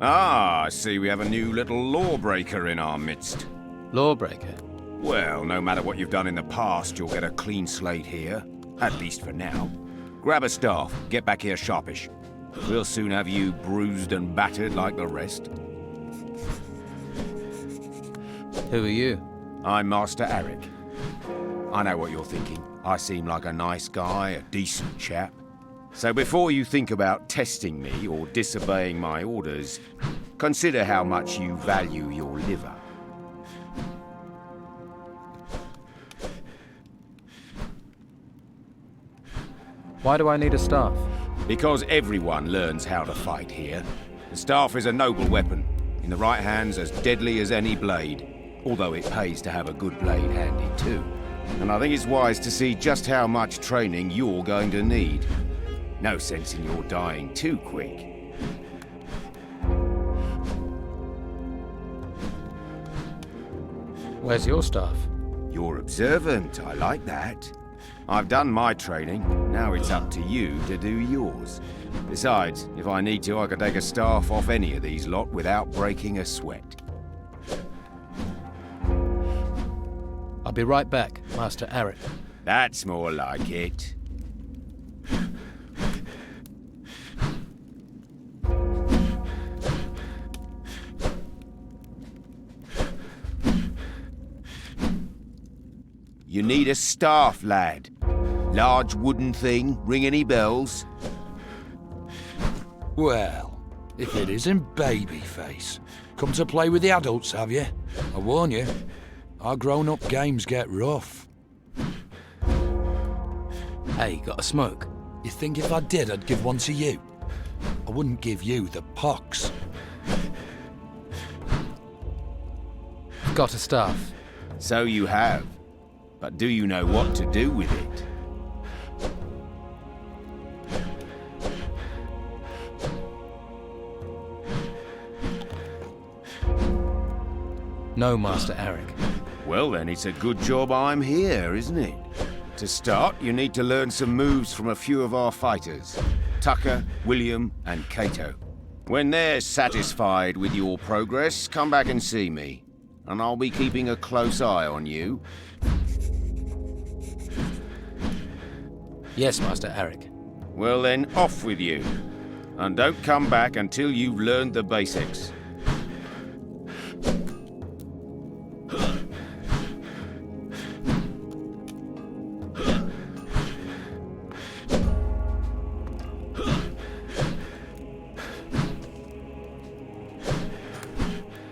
Ah, I see we have a new little lawbreaker in our midst. Lawbreaker? Well, no matter what you've done in the past, you'll get a clean slate here. At least for now. Grab a staff, get back here sharpish. We'll soon have you bruised and battered like the rest. Who are you? I'm Master Eric. I know what you're thinking. I seem like a nice guy, a decent chap. So before you think about testing me or disobeying my orders, consider how much you value your liver. Why do I need a staff? Because everyone learns how to fight here. The staff is a noble weapon, in the right hands as deadly as any blade, although it pays to have a good blade handy too. And I think it's wise to see just how much training you're going to need. No sense in your dying too quick. Where's your staff? You're observant, I like that. I've done my training, now it's up to you to do yours. Besides, if I need to, I can take a staff off any of these lot without breaking a sweat. I'll be right back, Master Eric. That's more like it. You need a staff, lad. Large wooden thing, ring any bells? Well, if it isn't Babyface. Come to play with the adults, have you? I warn you, our grown-up games get rough. Hey, got a smoke? You think if I did, I'd give one to you? I wouldn't give you the pox. Got a staff. So you have. But do you know what to do with it? No, Master Eric. Well then, it's a good job I'm here, isn't it? To start, you need to learn some moves from a few of our fighters. Tucker, William, and Cato. When they're satisfied with your progress, come back and see me. And I'll be keeping a close eye on you. Yes, Master Eric. Well then, off with you. And don't come back until you've learned the basics.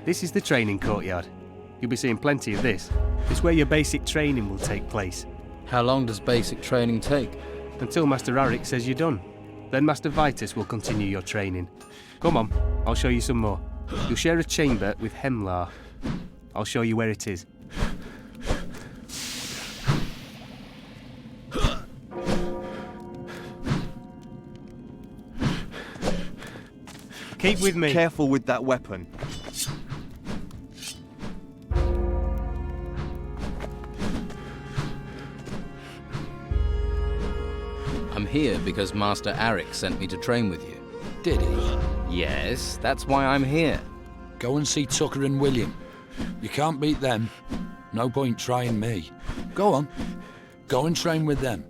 This is the training courtyard. You'll be seeing plenty of this. It's where your basic training will take place. How long does basic training take? Until Master Eric says you're done. Then Master Vitus will continue your training. Come on, I'll show you some more. You'll share a chamber with Hemlar. I'll show you where it is. Keep with me. Careful with that weapon. I'm here because Master Eric sent me to train with you. Did he? Yes, that's why I'm here. Go and see Tucker and William. You can't beat them. No point trying me. Go on. Go and train with them.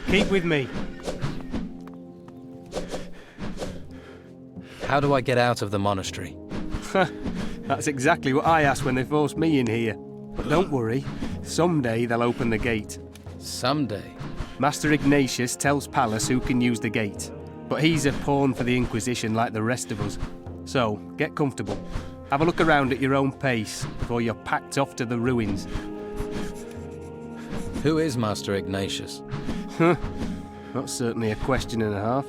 Keep with me. How do I get out of the monastery? That's exactly what I asked when they forced me in here. But don't worry, someday they'll open the gate. Someday. Master Ignatius tells Pallas who can use the gate, but he's a pawn for the Inquisition like the rest of us. So, get comfortable. Have a look around at your own pace before you're packed off to the ruins. Who is Master Ignatius? That's certainly a question and a half.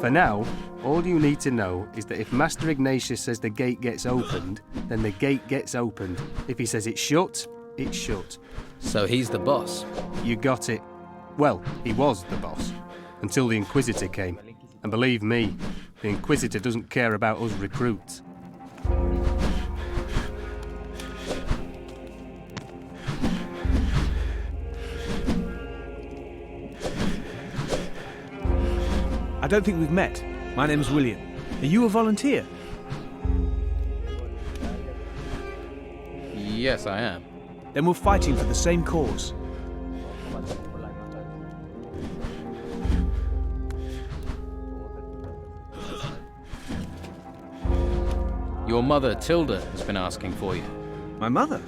For now, all you need to know is that if Master Ignatius says the gate gets opened, then the gate gets opened. If he says it's shut, it's shut. So he's the boss? You got it. Well, he was the boss, until the Inquisitor came. And believe me, the Inquisitor doesn't care about us recruits. I don't think we've met. My name's William. Are you a volunteer? Yes, I am. Then we're fighting for the same cause. Your mother, Tilda, has been asking for you. My mother?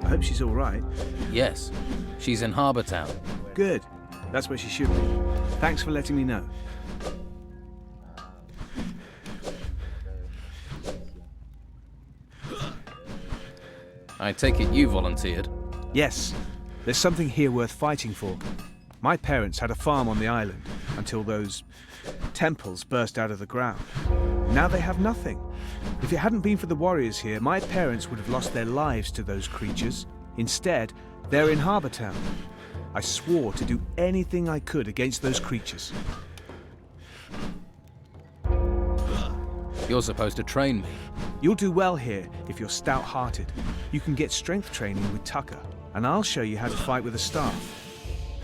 I hope she's all right. Yes, she's in Harbour Town. Good. That's where she should be. Thanks for letting me know. I take it you volunteered. Yes. There's something here worth fighting for. My parents had a farm on the island until those temples burst out of the ground. Now they have nothing. If it hadn't been for the warriors here, my parents would have lost their lives to those creatures. Instead, they're in Harbour Town. I swore to do anything I could against those creatures. You're supposed to train me. You'll do well here if you're stout-hearted. You can get strength training with Tucker, and I'll show you how to fight with a staff.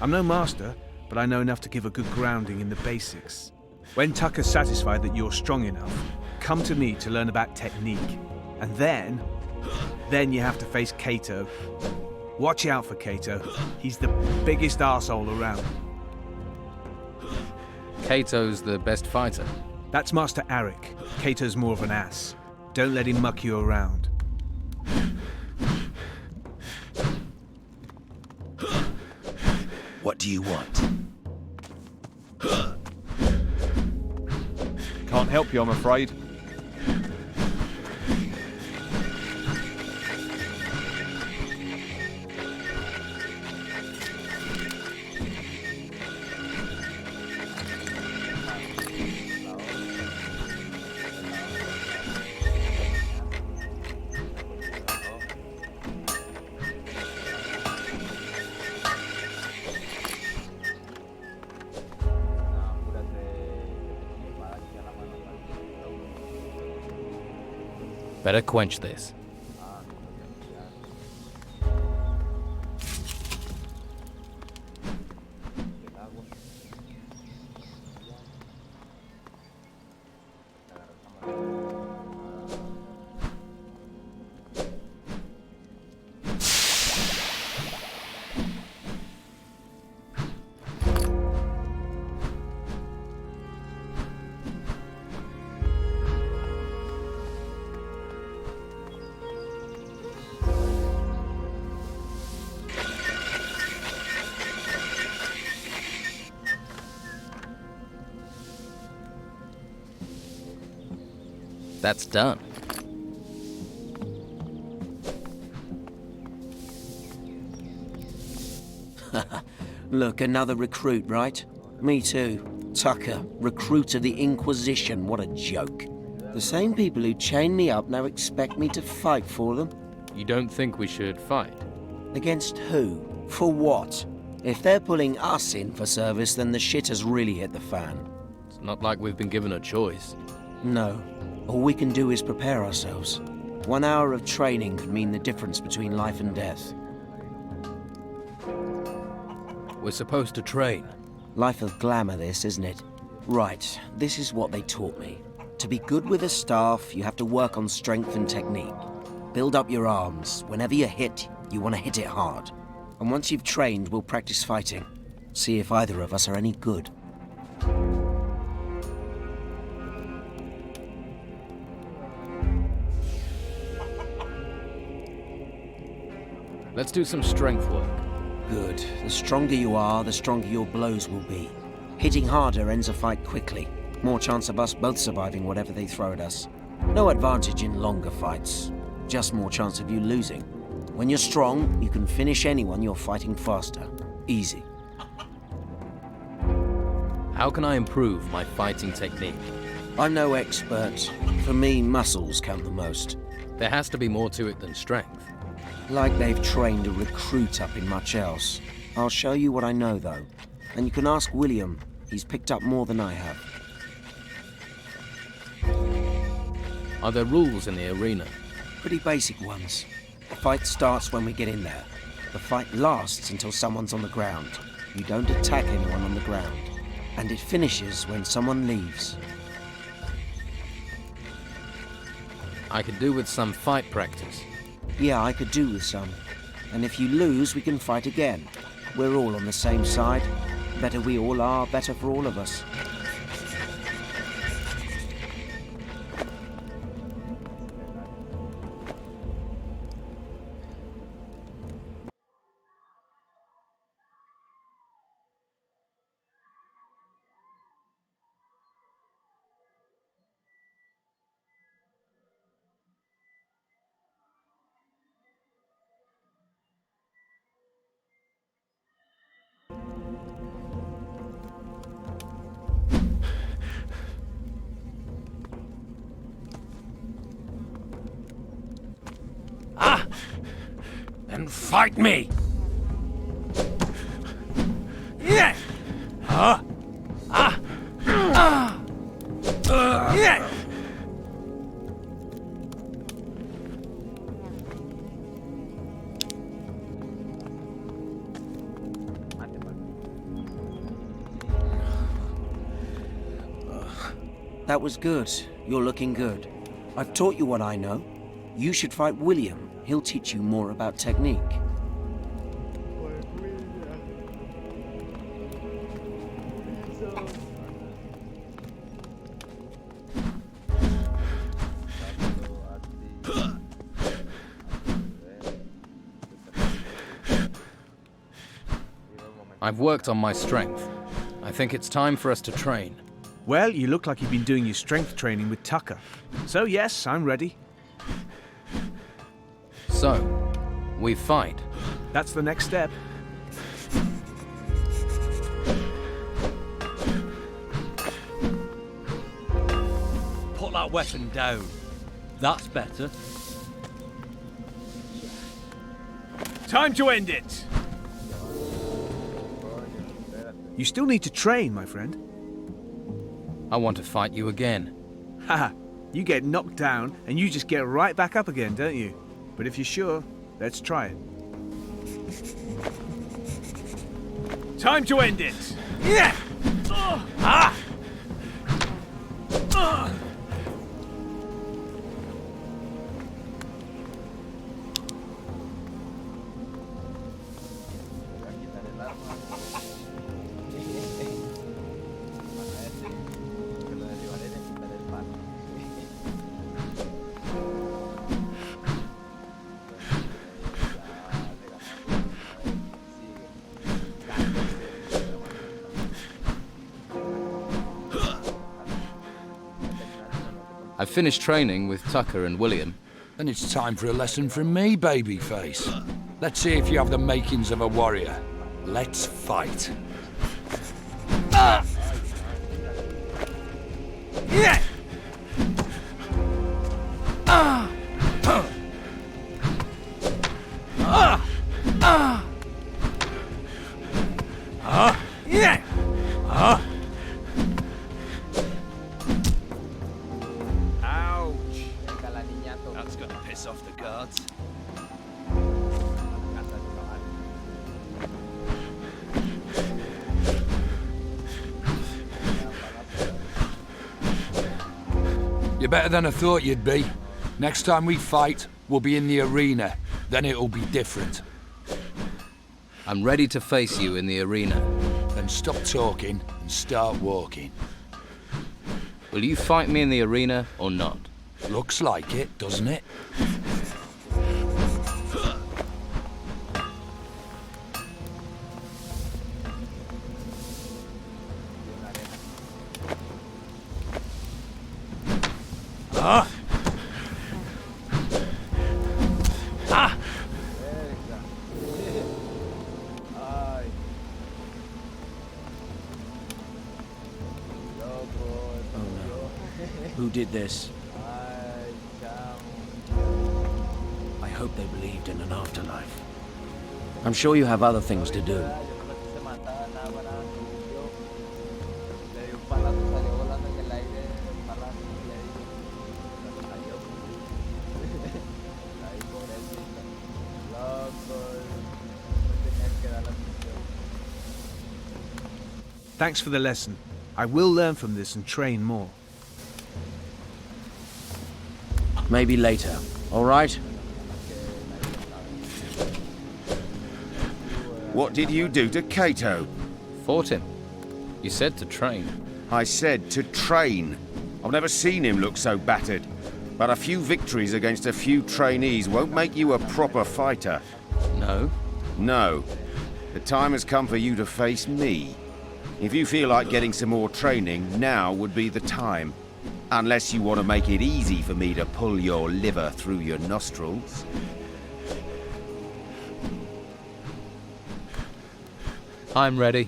I'm no master, but I know enough to give a good grounding in the basics. When Tucker's satisfied that you're strong enough, come to me to learn about technique. And then you have to face Kato. Watch out for Kato. He's the biggest arsehole around. Kato's the best fighter. That's Master Arik. Kato's more of an ass. Don't let him muck you around. What do you want? Can't help you, I'm afraid. Better quench this. That's done. Look, another recruit, right? Me too. Tucker, recruit of the Inquisition, what a joke. The same people who chained me up now expect me to fight for them? You don't think we should fight? Against who? For what? If they're pulling us in for service, then the shit has really hit the fan. It's not like we've been given a choice. No. All we can do is prepare ourselves. 1 hour of training could mean the difference between life and death. We're supposed to train. Life of glamour this, isn't it? Right, this is what they taught me. To be good with a staff, you have to work on strength and technique. Build up your arms. Whenever you hit, you want to hit it hard. And once you've trained, we'll practice fighting. See if either of us are any good. Let's do some strength work. Good. The stronger you are, the stronger your blows will be. Hitting harder ends a fight quickly. More chance of us both surviving whatever they throw at us. No advantage in longer fights. Just more chance of you losing. When you're strong, you can finish anyone you're fighting faster. Easy. How can I improve my fighting technique? I'm no expert. For me, muscles count the most. There has to be more to it than strength. Like they've trained a recruit up in much else. I'll show you what I know, though. And you can ask William. He's picked up more than I have. Are there rules in the arena? Pretty basic ones. The fight starts when we get in there. The fight lasts until someone's on the ground. You don't attack anyone on the ground. And it finishes when someone leaves. I could do with some fight practice. Yeah, I could do with some. And if you lose, we can fight again. We're all on the same side. Better we all are, better for all of us. Then fight me! Yeah! Huh? Yeah! That was good. You're looking good. I've taught you what I know. You should fight William. He'll teach you more about technique. I've worked on my strength. I think it's time for us to train. Well, you look like you've been doing your strength training with Tucker. So yes, I'm ready. So, we fight. That's the next step. Put that weapon down. That's better. Time to end it! You still need to train, my friend. I want to fight you again. Haha, you get knocked down and you just get right back up again, don't you? But if you're sure, let's try it. Time to end it! Yeah! I've finished training with Tucker and William. Then it's time for a lesson from me, babyface. Let's see if you have the makings of a warrior. Let's fight. Yeah! Yeah! That's gonna piss off the guards. You're better than I thought you'd be. Next time we fight, we'll be in the arena. Then it'll be different. I'm ready to face you in the arena. Then stop talking and start walking. Will you fight me in the arena or not? Looks like it, doesn't it? Who did this? I hope they believed in an afterlife. I'm sure you have other things to do. Thanks for the lesson. I will learn from this and train more. Maybe later, all right? What did you do to Cato? Fought him. You said to train. I said to train. I've never seen him look so battered. But a few victories against a few trainees won't make you a proper fighter. No? No. The time has come for you to face me. If you feel like getting some more training, now would be the time. Unless you want to make it easy for me to pull your liver through your nostrils. I'm ready.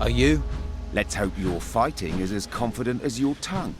Are you? Let's hope your fighting is as confident as your tongue.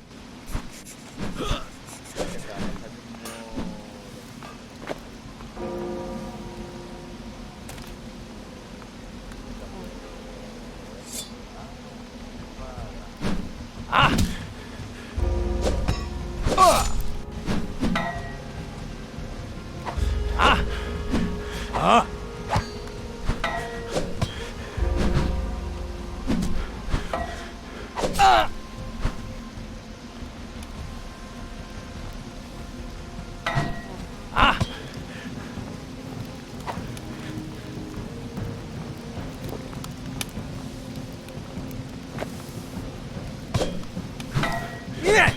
Yeah!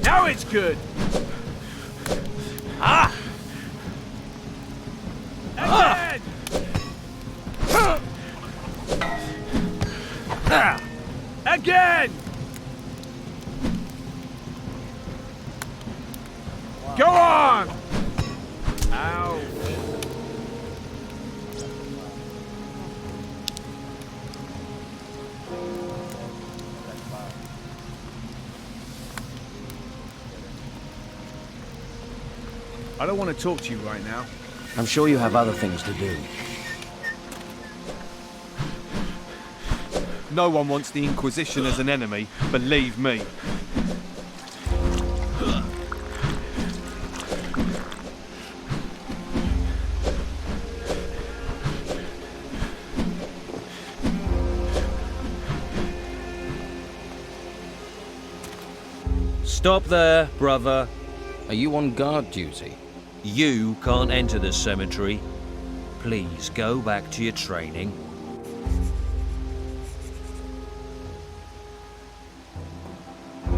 Now it's good! Ah! Again! Ah! Again! Go on! Ow! I don't want to talk to you right now. I'm sure you have other things to do. No one wants the Inquisition as an enemy, believe me. Stop there, brother. Are you on guard duty? You can't enter the cemetery. Please go back to your training.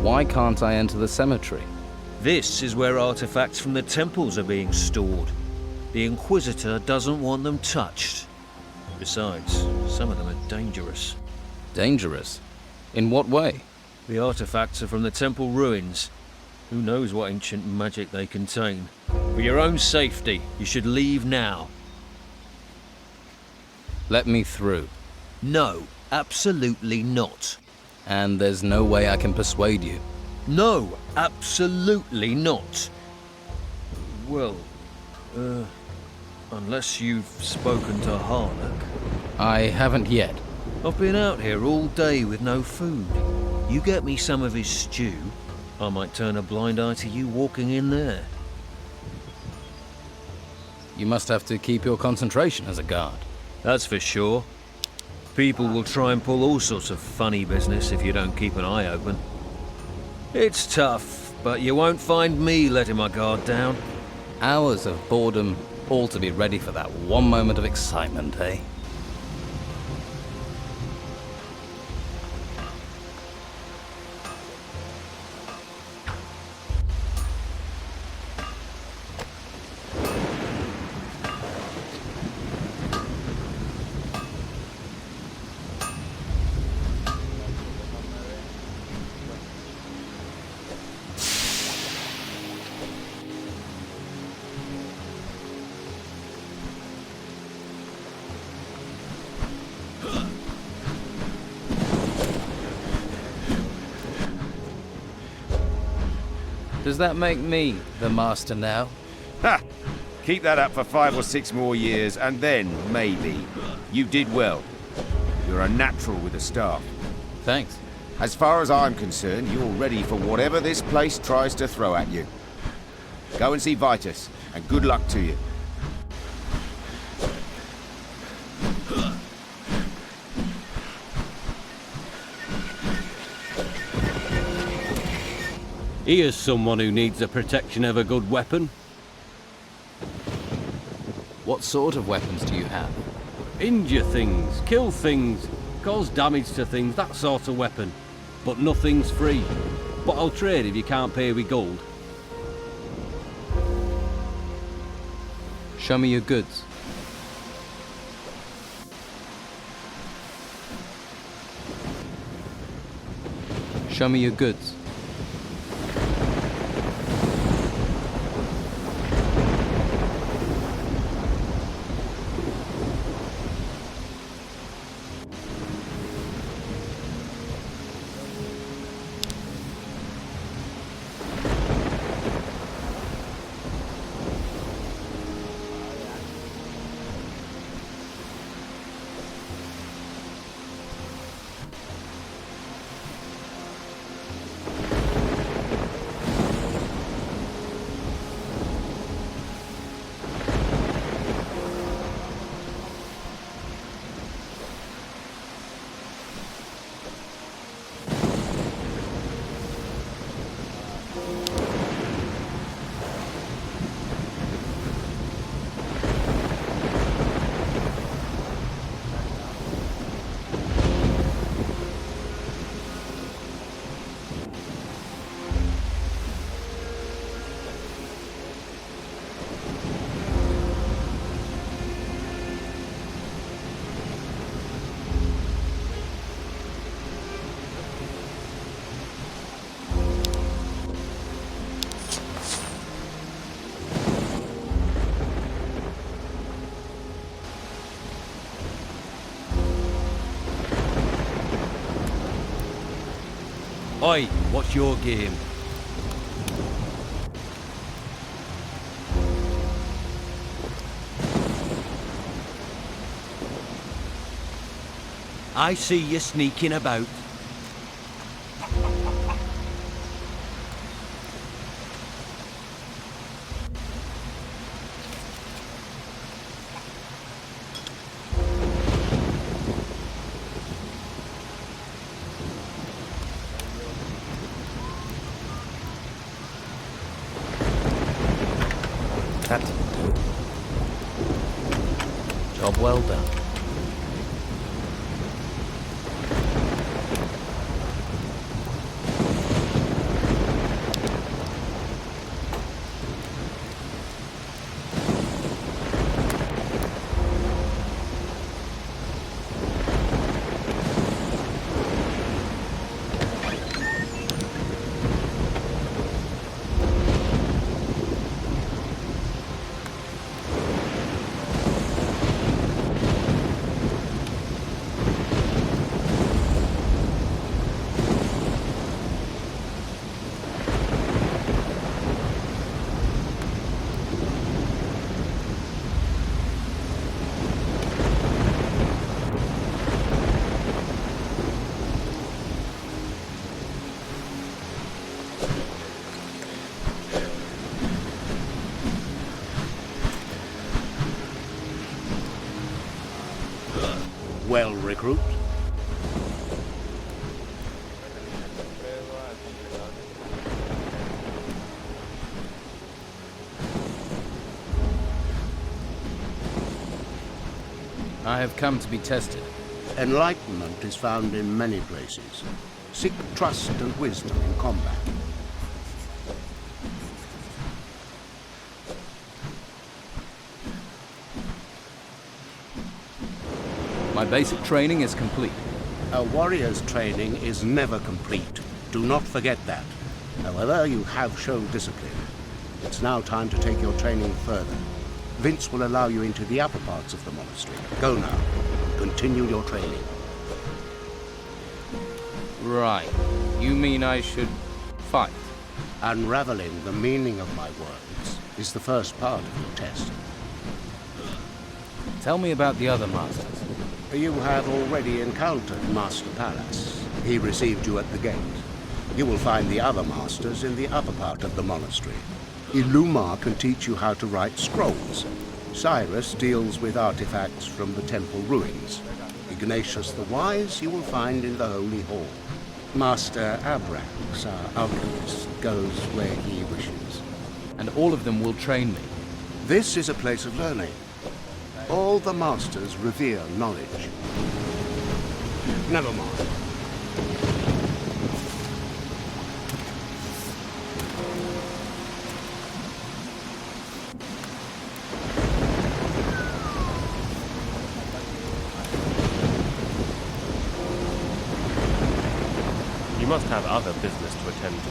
Why can't I enter the cemetery? This is where artifacts from the temples are being stored. The Inquisitor doesn't want them touched. Besides, some of them are dangerous. Dangerous? In what way? The artifacts are from the temple ruins. Who knows what ancient magic they contain? For your own safety, you should leave now. Let me through. No, absolutely not. And there's no way I can persuade you. No, absolutely not. Well, unless you've spoken to Harlock. I haven't yet. I've been out here all day with no food. You get me some of his stew, I might turn a blind eye to you walking in there. You must have to keep your concentration as a guard. That's for sure. People will try and pull all sorts of funny business if you don't keep an eye open. It's tough, but you won't find me letting my guard down. Hours of boredom, all to be ready for that one moment of excitement, eh? Does that make me the master now? Ha! Keep that up for 5 or 6 more years, and then, maybe. You did well. You're a natural with the staff. Thanks. As far as I'm concerned, you're ready for whatever this place tries to throw at you. Go and see Vitus, and good luck to you. Here's someone who needs the protection of a good weapon. What sort of weapons do you have? Injure things, kill things, cause damage to things, that sort of weapon. But nothing's free. But I'll trade if you can't pay with gold. Show me your goods. Show me your goods. Oi, what's your game? I see you sneaking about. That didn't do it. Job well done. Well, recruit. I have come to be tested. Enlightenment is found in many places. Seek trust and wisdom in combat. My basic training is complete. A warrior's training is never complete. Do not forget that. However, you have shown discipline. It's now time to take your training further. Vince will allow you into the upper parts of the monastery. Go now. Continue your training. Right. You mean I should fight? Unraveling the meaning of my words is the first part of your test. Tell me about the other masters. You have already encountered Master Pallas. He received you at the gate. You will find the other masters in the upper part of the monastery. Illumar can teach you how to write scrolls. Cyrus deals with artifacts from the temple ruins. Ignatius the Wise you will find in the Holy Hall. Master Abrax, our alchemist, goes where he wishes. And all of them will train me. This is a place of learning. All the masters revere knowledge. Never mind. You must have other business to attend to.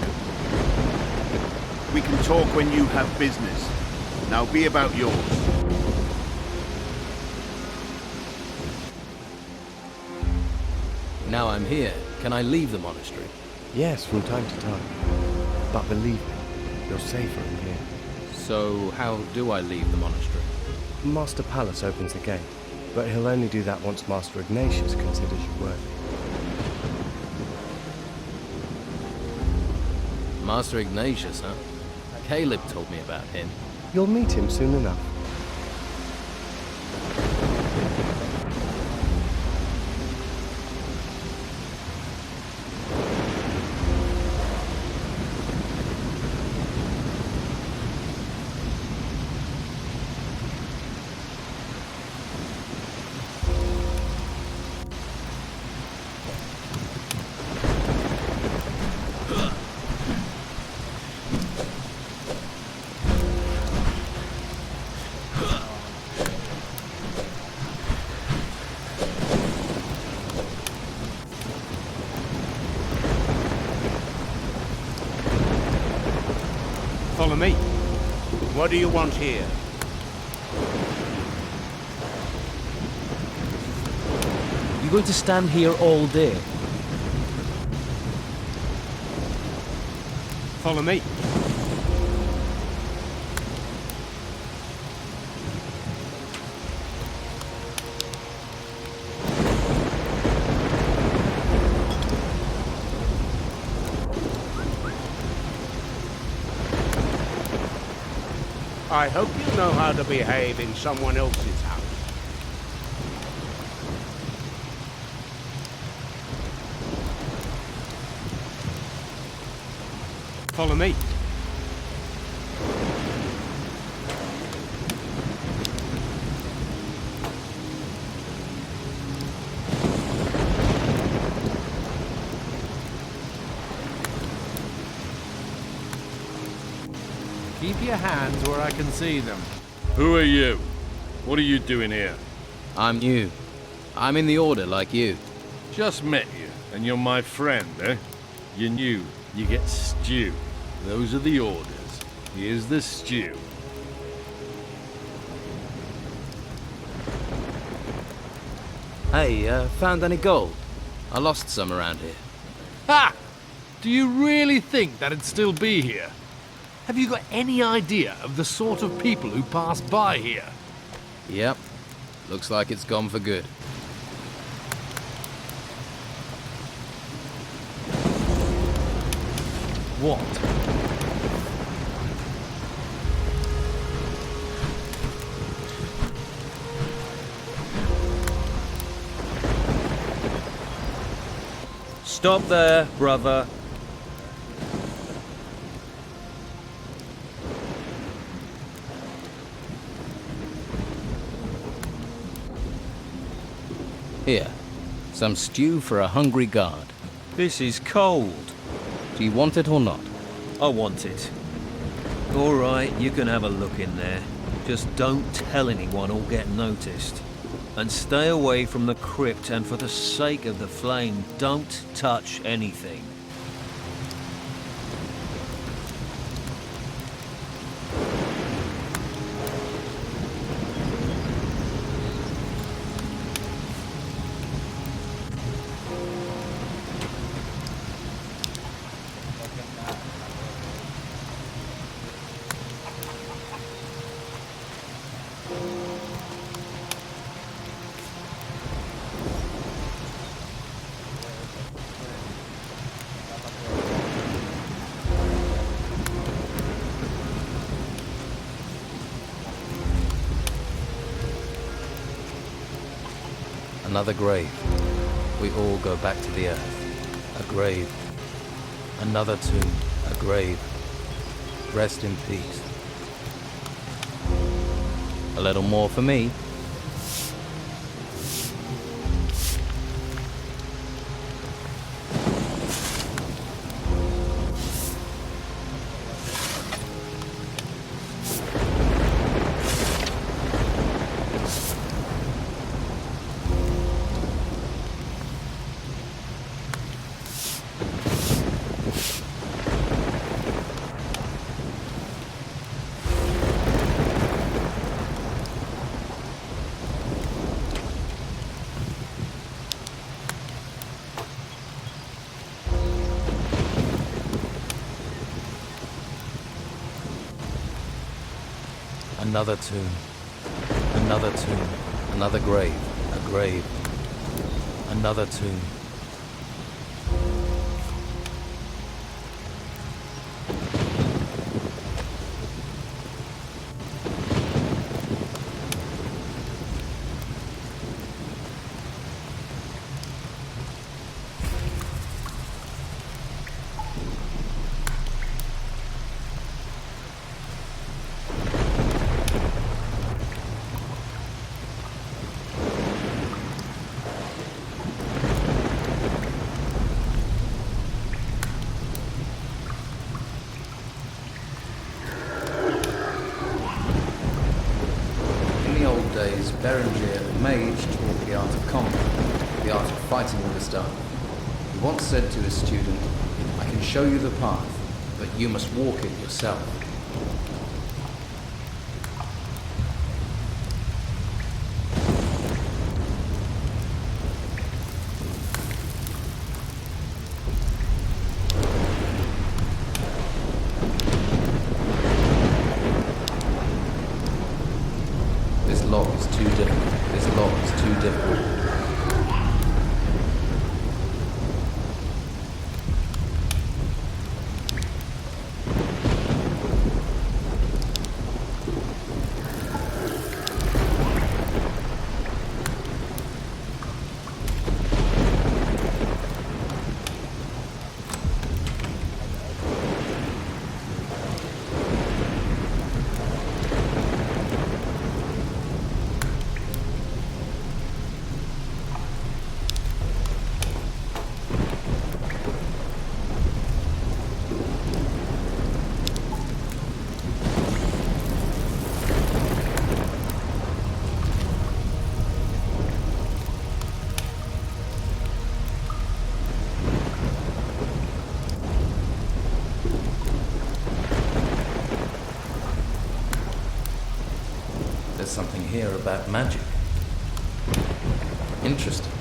We can talk when you have business. Now be about yours. Now I'm here, can I leave the monastery? Yes, from time to time. But believe me, you're safer in here. So how do I leave the monastery? Master Pallas opens the gate, but he'll only do that once Master Ignatius considers you worthy. Master Ignatius, huh? Caleb told me about him. You'll meet him soon enough. Follow me. What do you want here? You going to stand here all day? Follow me. I hope you know how to behave in someone else's house. Follow me. Keep your hands where I can see them. Who are you? What are you doing here? I'm new. I'm in the Order like you. Just met you, and you're my friend, eh? You're new. You get stew. Those are the orders. Here's the stew. Hey, found any gold? I lost some around here. Ha! Do you really think that'd still be here? Have you got any idea of the sort of people who pass by here? Yep. Looks like it's gone for good. What? Stop there, brother. Here. Some stew for a hungry guard. This is cold. Do you want it or not? I want it. All right, you can have a look in there. Just don't tell anyone or get noticed. And stay away from the crypt, and for the sake of the flame, don't touch anything. Another grave. We all go back to the earth. a grave. Another tomb, a grave. Rest in peace. A little more for me. Another tomb, another grave, a grave, another tomb. Berengier, the mage, taught the art of combat, the art of fighting with the staff. He once said to his student, "I can show you the path, but you must walk it yourself." This log is too difficult. This log is too difficult. There's something here about magic. Interesting.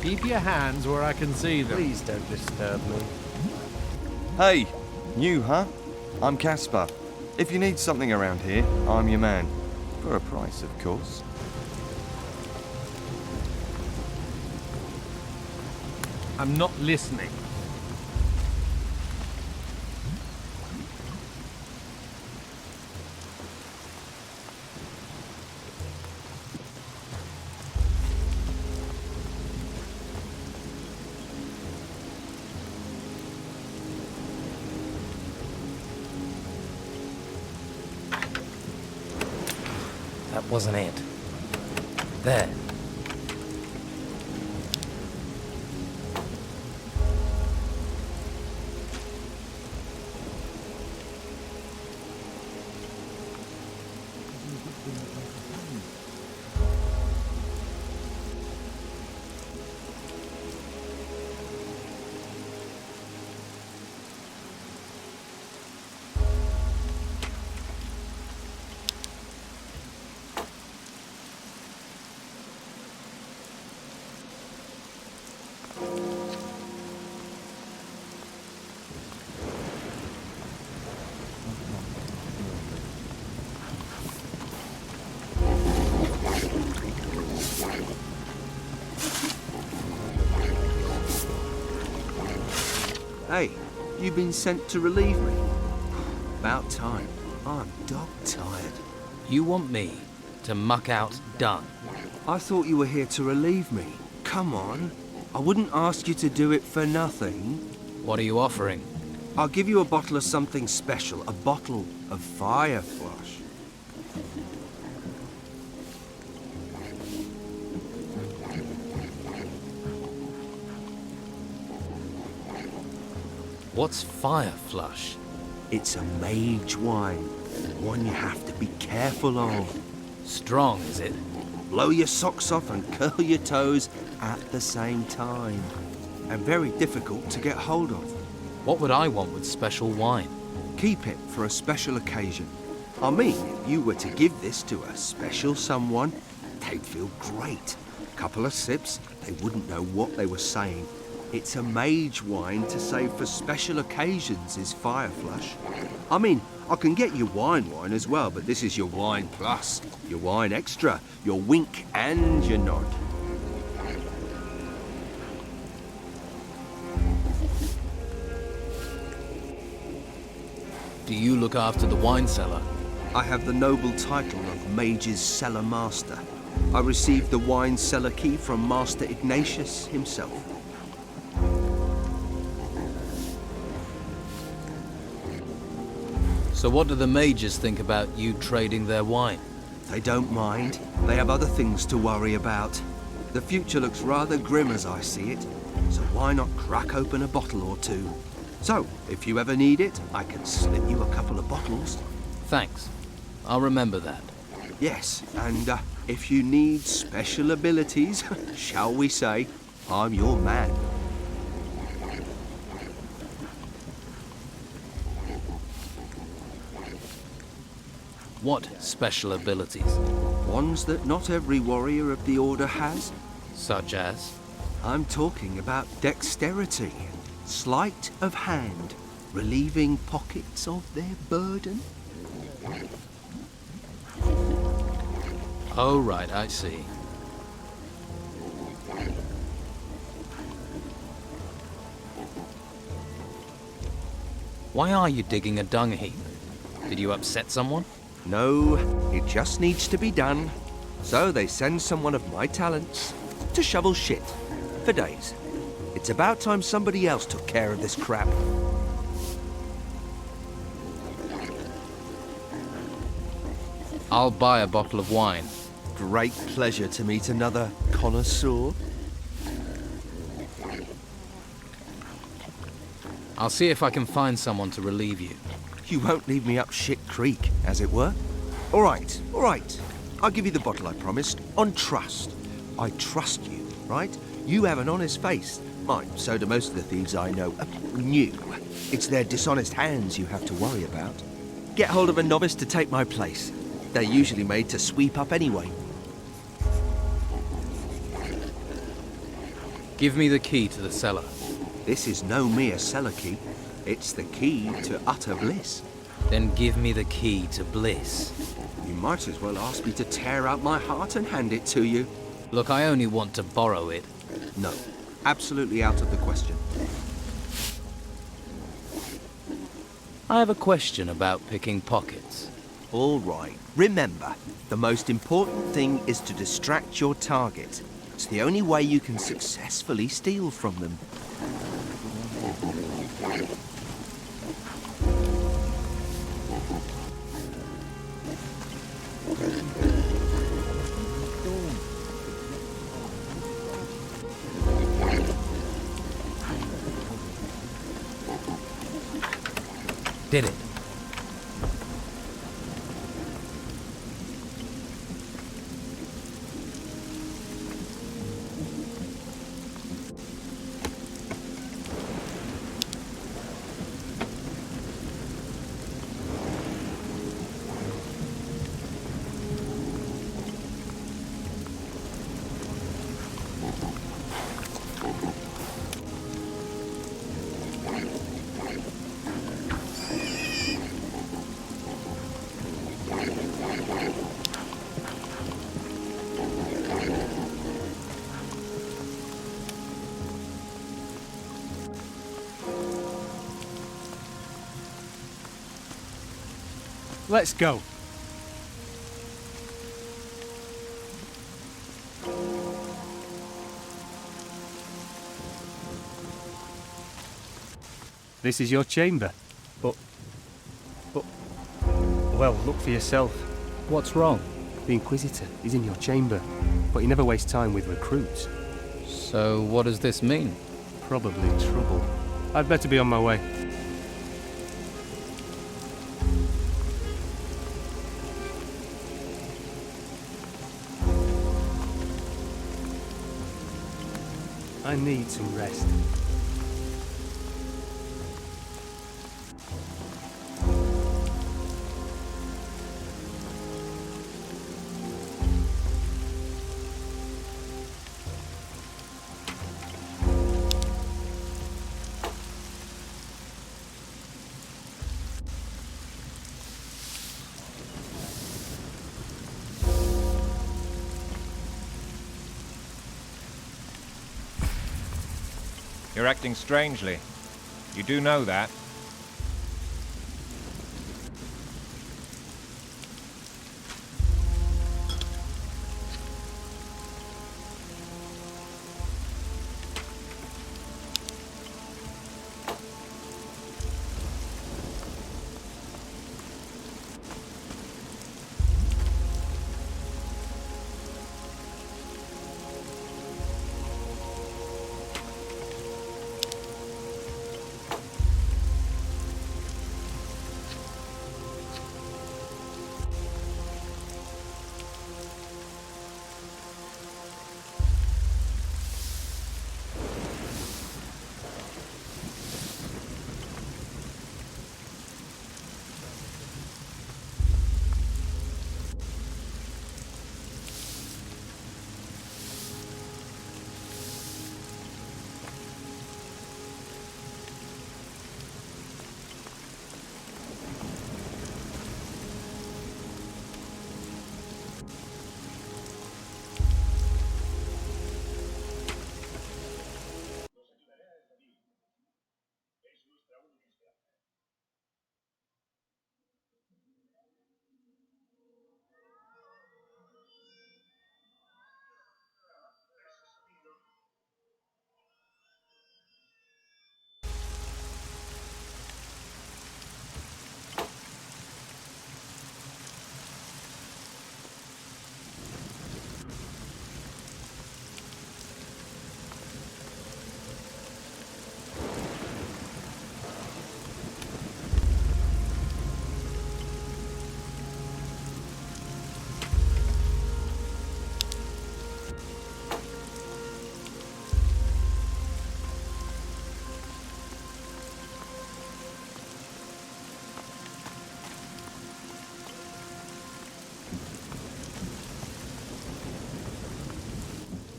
Keep your hands where I can see them. Please don't disturb me. Hey, new, huh? I'm Caspar. If you need something around here, I'm your man. For a price, of course. I'm not listening. That wasn't it. There. Hey, you've been sent to relieve me. About time. I'm dog-tired. You want me to muck out dung? I thought you were here to relieve me. Come on. I wouldn't ask you to do it for nothing. What are you offering? I'll give you a bottle of something special. A bottle of fire flush. What's fire flush? It's a mage wine. One you have to be careful of. Strong, is it? Blow your socks off and curl your toes at the same time. And very difficult to get hold of. What would I want with special wine? Keep it for a special occasion. I mean, if you were to give this to a special someone, they'd feel great. Couple of sips, they wouldn't know what they were saying. It's a mage wine to save for special occasions, is Fire Flush. I mean, I can get you wine as well, but this is your wine plus, your wine extra, your wink and your nod. Do you look after the wine cellar? I have the noble title of Mage's Cellar Master. I received the wine cellar key from Master Ignatius himself. So what do the mages think about you trading their wine? They don't mind. They have other things to worry about. The future looks rather grim as I see it, so why not crack open a bottle or two? So, if you ever need it, I can slip you a couple of bottles. Thanks. I'll remember that. Yes, and if you need special abilities, shall we say, I'm your man. What special abilities? Ones that not every warrior of the Order has. Such as? I'm talking about dexterity, sleight of hand, relieving pockets of their burden. Oh, right, I see. Why are you digging a dung heap? Did you upset someone? No, it just needs to be done. So they send someone of my talents to shovel shit for days. It's about time somebody else took care of this crap. I'll buy a bottle of wine. Great pleasure to meet another connoisseur. I'll see if I can find someone to relieve you. You won't leave me up shit creek, as it were. All right. I'll give you the bottle I promised, on trust. I trust you, right? You have an honest face. Mine, so do most of the thieves I know. New. It's their dishonest hands you have to worry about. Get hold of a novice to take my place. They're usually made to sweep up anyway. Give me the key to the cellar. This is no mere cellar key. It's the key to utter bliss. Then give me the key to bliss. You might as well ask me to tear out my heart and hand it to you. Look, I only want to borrow it. No, absolutely out of the question. I have a question about picking pockets. All right. Remember, the most important thing is to distract your target. It's the only way you can successfully steal from them. Did it. Let's go. This is your chamber. But... Well, look for yourself. What's wrong? The Inquisitor is in your chamber, but he never wastes time with recruits. So what does this mean? Probably trouble. I'd better be on my way. I need some rest. You're acting strangely. You do know that.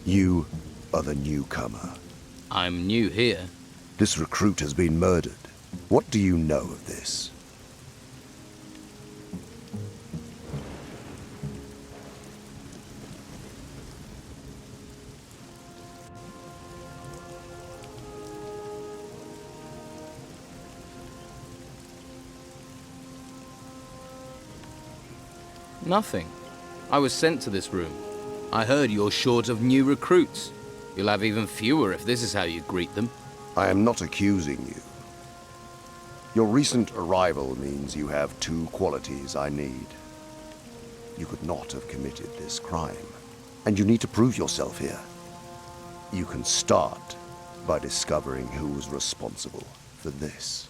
You are the newcomer. I'm new here. This recruit has been murdered. What do you know of this? Nothing. I was sent to this room. I heard you're short of new recruits. You'll have even fewer if this is how you greet them. I am not accusing you. Your recent arrival means you have two qualities I need. You could not have committed this crime, and you need to prove yourself here. You can start by discovering who's responsible for this.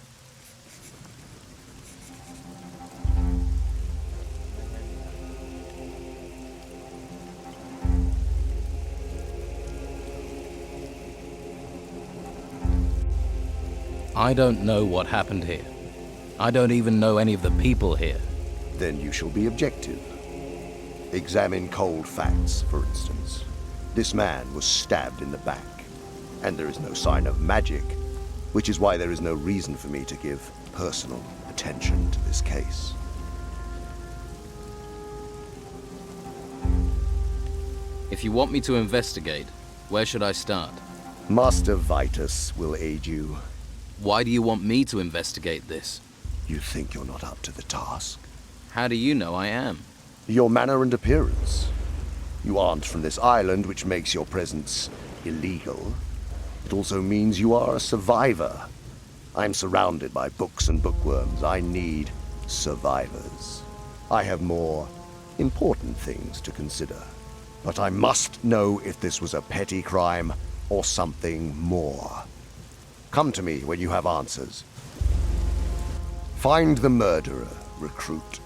I don't know what happened here. I don't even know any of the people here. Then you shall be objective. Examine cold facts, for instance. This man was stabbed in the back, and there is no sign of magic, which is why there is no reason for me to give personal attention to this case. If you want me to investigate, where should I start? Master Vitus will aid you. Why do you want me to investigate this? You think you're not up to the task? How do you know I am? Your manner and appearance. You aren't from this island, which makes your presence illegal. It also means you are a survivor. I'm surrounded by books and bookworms. I need survivors. I have more important things to consider. But I must know if this was a petty crime or something more. Come to me when you have answers. Find the murderer, recruit.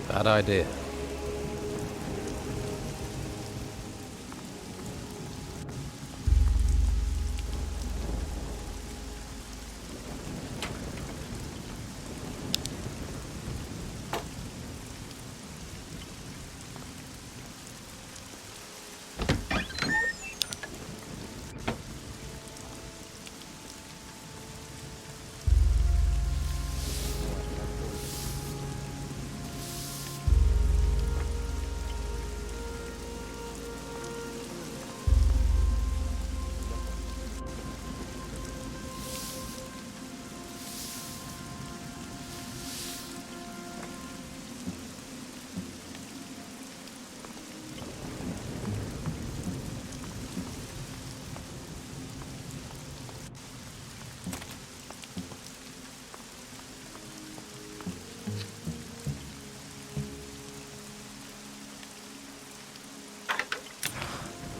Bad idea.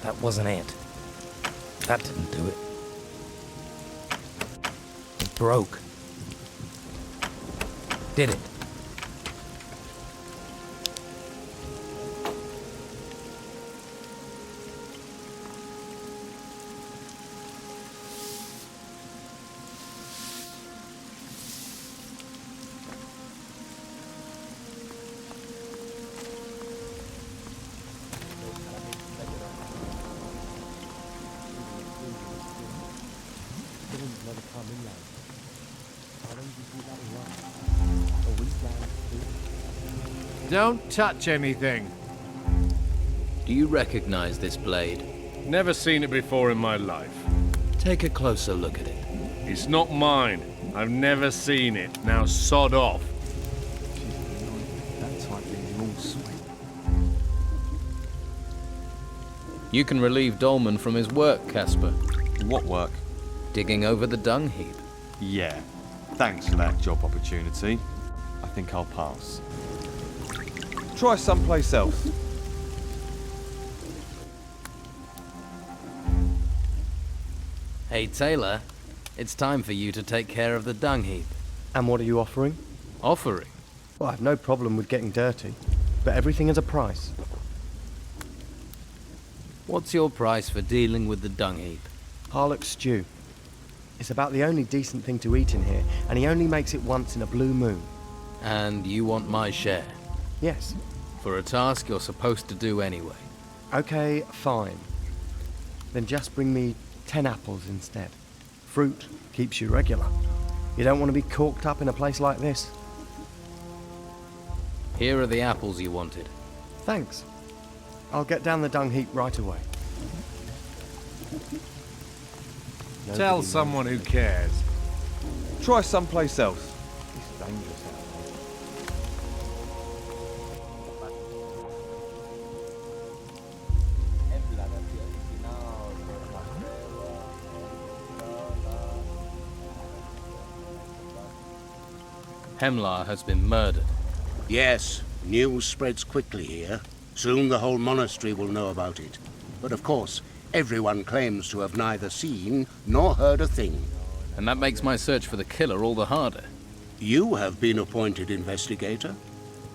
That wasn't it. That didn't do it. It broke. Did it? Don't touch anything. Do you recognize this blade? Never seen it before in my life. Take a closer look at it. It's not mine. I've never seen it. Now sod off. That type being all sweet. You can relieve Dolman from his work, Casper. What work? Digging over the dung heap. Yeah. Thanks for that job opportunity. I think I'll pass. Try someplace else. Hey, Taylor. It's time for you to take care of the dung heap. And what are you offering? Offering? Well, I've no problem with getting dirty, but everything has a price. What's your price for dealing with the dung heap? Harlock stew. It's about the only decent thing to eat in here, and he only makes it once in a blue moon. And you want my share? Yes. For a task you're supposed to do anyway. Okay, fine. Then just bring me 10 apples instead. Fruit keeps you regular. You don't want to be corked up in a place like this. Here are the apples you wanted. Thanks. I'll get down the dung heap right away. Tell someone who cares. Try someplace else. It's dangerous out Hemlar has been murdered. Yes, news spreads quickly here. Soon the whole monastery will know about it. But of course, everyone claims to have neither seen nor heard a thing. And that makes my search for the killer all the harder. You have been appointed investigator.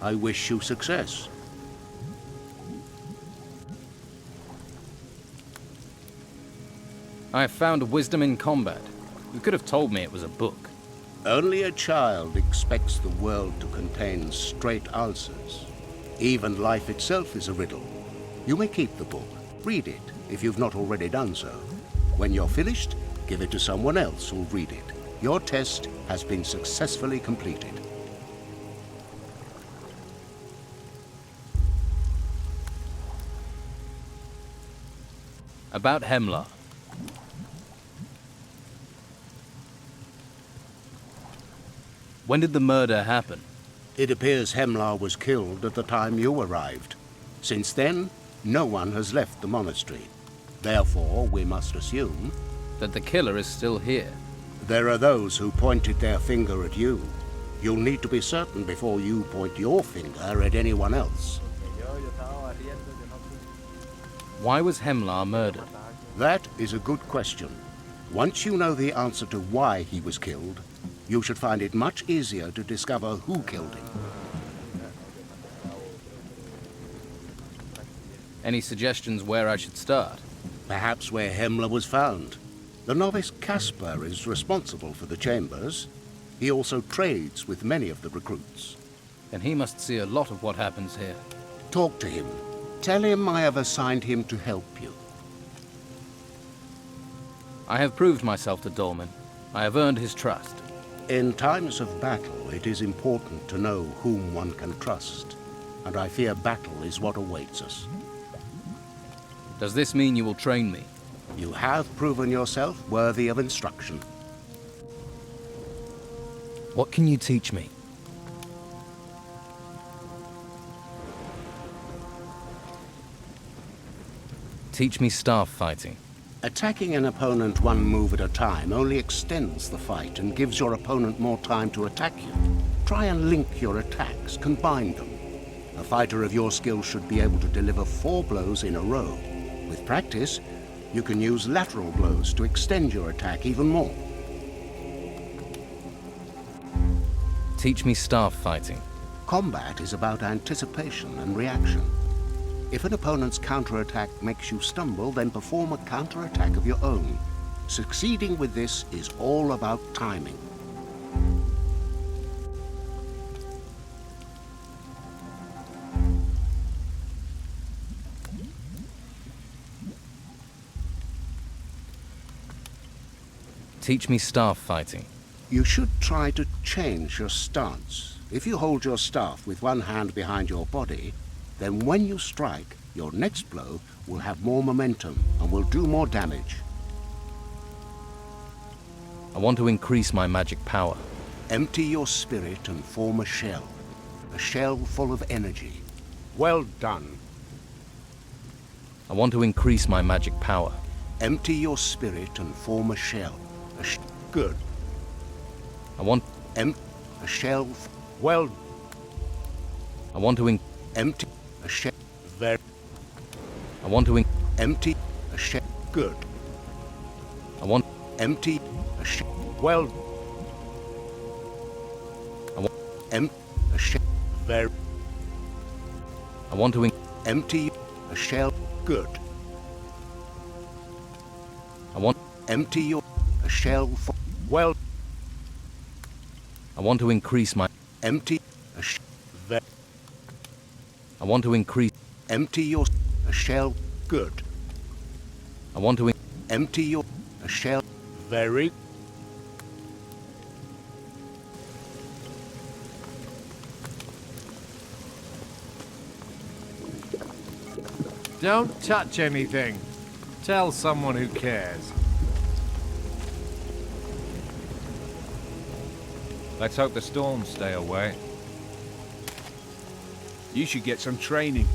I wish you success. I have found wisdom in combat. You could have told me it was a book. Only a child expects the world to contain straight answers. Even life itself is a riddle. You may keep the book. Read it, if you've not already done so. When you're finished, give it to someone else who'll read it. Your test has been successfully completed. About Hemlar. When did the murder happen? It appears Hemlar was killed at the time you arrived. Since then, no one has left the monastery. Therefore, we must assume that the killer is still here. There are those who pointed their finger at you. You'll need to be certain before you point your finger at anyone else. Why was Hemlar murdered? That is a good question. Once you know the answer to why he was killed, you should find it much easier to discover who killed him. Any suggestions where I should start? Perhaps where Hemlar was found. The novice Casper is responsible for the chambers. He also trades with many of the recruits. Then he must see a lot of what happens here. Talk to him. Tell him I have assigned him to help you. I have proved myself to Dolman. I have earned his trust. In times of battle, it is important to know whom one can trust. And I fear battle is what awaits us. Does this mean you will train me? You have proven yourself worthy of instruction. What can you teach me? Teach me staff fighting. Attacking an opponent one move at a time only extends the fight and gives your opponent more time to attack you. Try and link your attacks, combine them. A fighter of your skill should be able to deliver 4 blows in a row. With practice, you can use lateral blows to extend your attack even more. Teach me staff fighting. Combat is about anticipation and reaction. If an opponent's counterattack makes you stumble, then perform a counterattack of your own. Succeeding with this is all about timing. Teach me staff fighting. You should try to change your stance. If you hold your staff with one hand behind your body, then when you strike, your next blow will have more momentum and will do more damage. I want to increase my magic power. Empty your spirit and form a shell full of energy. Well done. I want to increase my magic power. Empty your spirit and form a shell. Good. I want a shell. Well. I want to empty a shell. Very. I want to empty a shell. Good. I want empty a shell. Well. I want a shell. Very. I want to empty a shell. Good. I want empty your a shell. Well. I want to increase my empty a I want to increase empty your a shell. Good. I want to empty your a shell. Very. Don't touch anything. Tell someone who cares. Let's hope the storms stay away. You should get some training.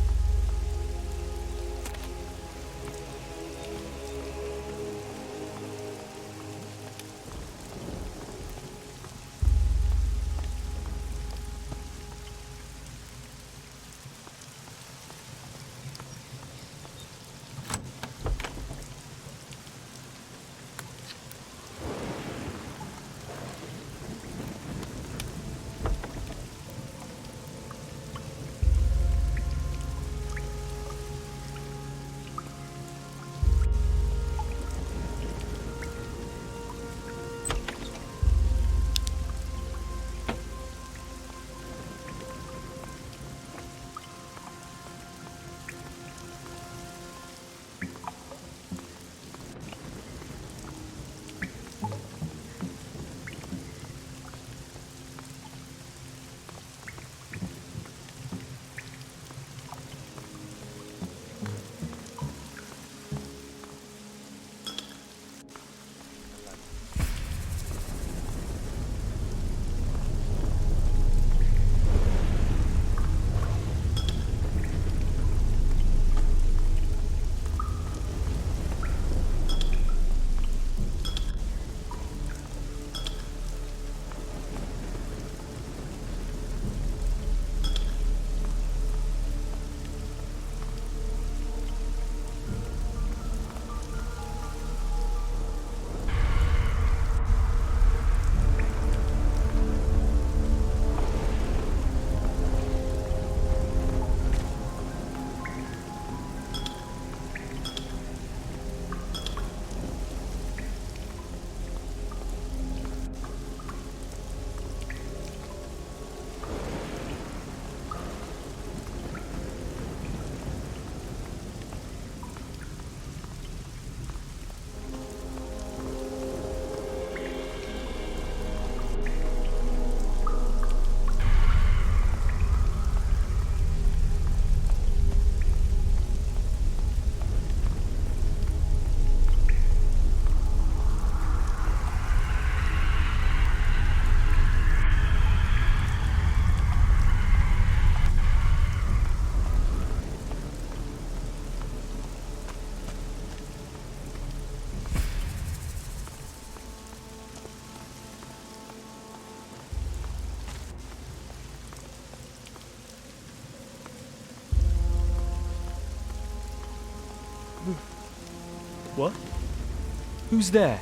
What? Who's there?